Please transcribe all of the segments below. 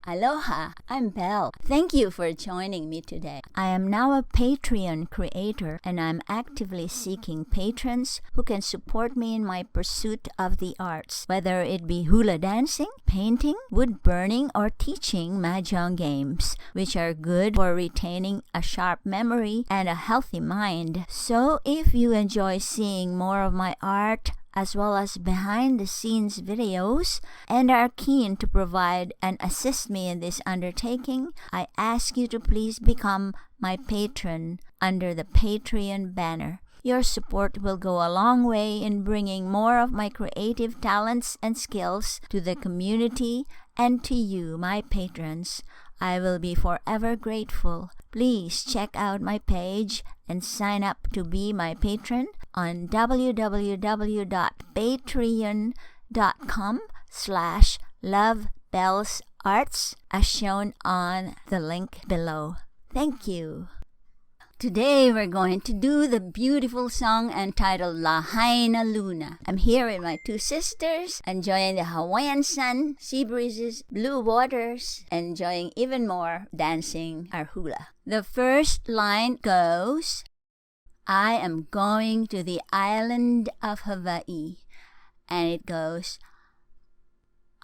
Aloha, I'm Belle. Thank you for joining me today. I am now a Patreon creator and I'm actively seeking patrons who can support me in my pursuit of the arts, whether it be hula dancing, painting, wood burning, or teaching mahjong games, which are good for retaining a sharp memory and a healthy mind. So if you enjoy seeing more of my art, as well as behind-the-scenes videos, and are keen to provide and assist me in this undertaking, I ask you to please become my patron under the Patreon banner. Your support will go a long way in bringing more of my creative talents and skills to the community and to you, my patrons. I will be forever grateful. Please check out my page and sign up to be my patron on www.patreon.com/lovebellsarts as shown on the link below. Thank you. Today we're going to do the beautiful song entitled Lahaina Luna. I'm here with my two sisters, enjoying the Hawaiian sun, sea breezes, blue waters, enjoying even more dancing our hula. The first line goes, I am going to the island of Hawaii. And it goes,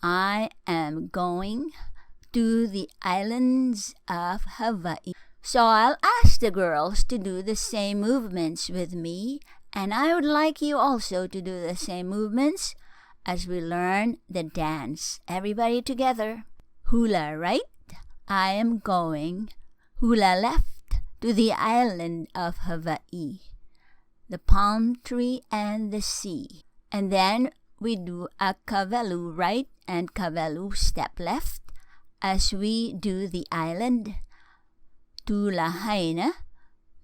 I am going to the islands of Hawaii. So I'll ask the girls to do the same movements with me, and I would like you also to do the same movements as we learn the dance. Everybody together. Hula right, I am going. Hula left, to the island of Hawaii. The palm tree and the sea. And then we do a kavelu right and kavelu step left as we do the island. To Lahaina,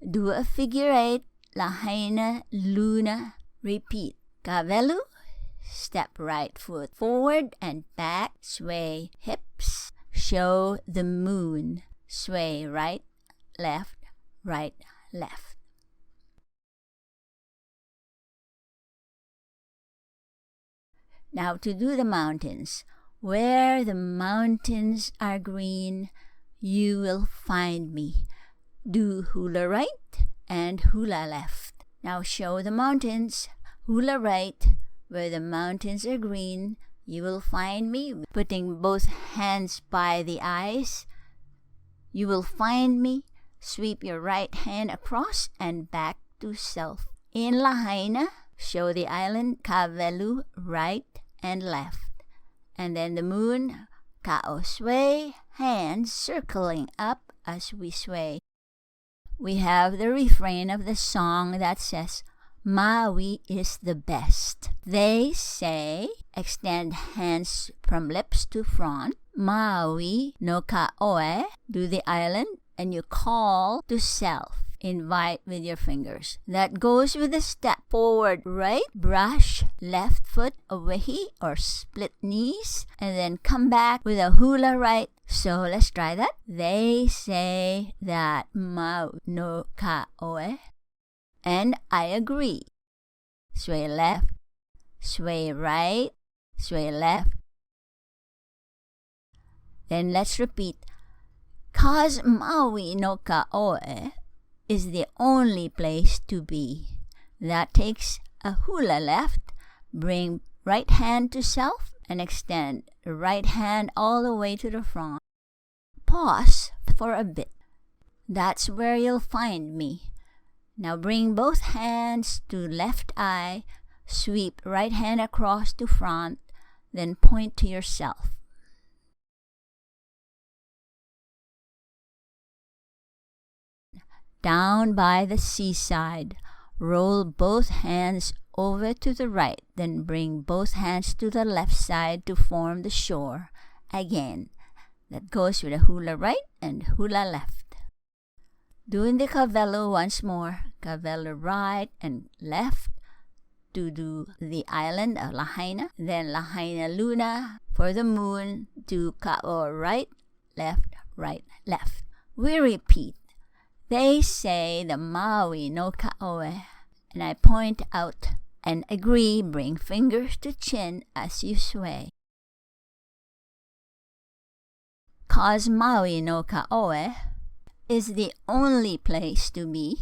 do a figure 8, Lahaina Luna, repeat, kavelu, step right foot forward and back, sway hips, show the moon, sway right, left, right, left. Now to do the mountains. Where the mountains are green, you will find me. Do hula right and hula left. Now show the mountains. Hula right, where the mountains are green, you will find me. Putting both hands by the eyes, you will find me. Sweep your right hand across and back to self. In Lahaina, show the island, kavelu right and left. And then the moon, ka'o sway, hands circling up as we sway. We have the refrain of the song that says, Maui is the best. They say, extend hands from lips to front. Maui noka oe, do the island, and you call to self. Invite with your fingers. That goes with the step forward right, brush, left foot away or split knees, and then come back with a hula right. So let's try that. They say that Maui no ka oe, and I agree. Sway left, sway right, sway left. Then let's repeat. 'Cause Maui no ka oe is the only place to be. That takes a hula left, bring right hand to self, and extend the right hand all the way to the front. Pause for a bit. That's where you'll find me. Now bring both hands to left eye, sweep right hand across to front, then point to yourself. Down by the seaside, roll both hands over to the right, then bring both hands to the left side to form the shore. Again, that goes with a hula right and hula left. Doing the kavelu once more, kavelu right and left to do the island of Lahaina, then Lahaina Luna for the moon, do ka'o right, left, left. We repeat. They say the Maui no ka oe, and I point out and agree, bring fingers to chin as you sway. because Maui no Ka'oe is the only place to be,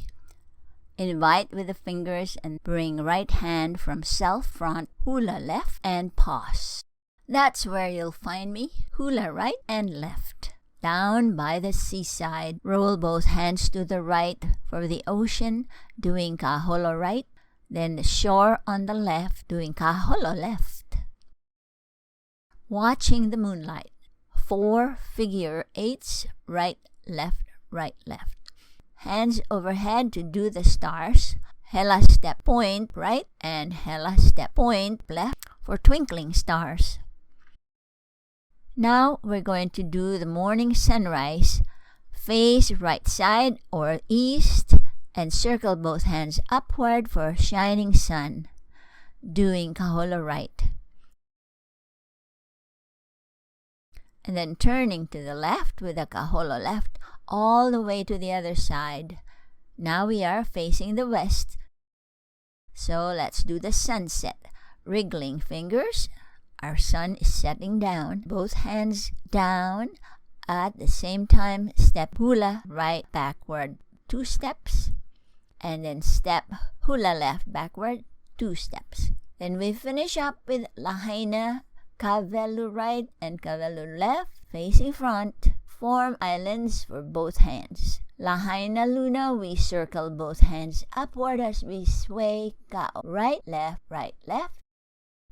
invite with the fingers and bring right hand from self front, hula left, and pause. That's where you'll find me, hula right and left. Down by the seaside, roll both hands to the right for the ocean, doing kaholo right, then the shore on the left, doing kaholo left. Watching the moonlight, 4 figure 8s, right, left, right, left. Hands overhead to do the stars, hela step point right and hela step point left for twinkling stars. Now we're going to do the morning sunrise. Face right side or east and circle both hands upward for shining sun, doing kaholo right. And then turning to the left with a kaholo left all the way to the other side. Now we are facing the west. So let's do the sunset. Wriggling fingers. Our sun is setting down. Both hands down. At the same time, step hula right backward 2 steps. And then step hula left backward 2 steps. Then we finish up with Lahaina Kavelu right and Kavelu left facing front. Form islands for both hands. Lahaina Luna, we circle both hands upward as we sway kao. Right, left, right, left.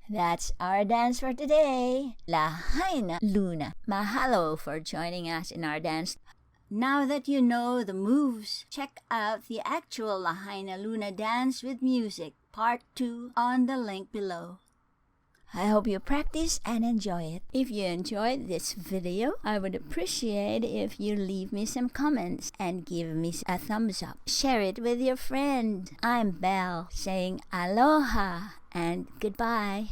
That's our dance for today. Lahaina Luna. Mahalo for joining us in our dance. Now that you know the moves, check out the actual Lahaina Luna dance with music, part 2 on the link below. I hope you practice and enjoy it. If you enjoyed this video, I would appreciate if you leave me some comments and give me a thumbs up. Share it with your friend. I'm Belle saying aloha and goodbye.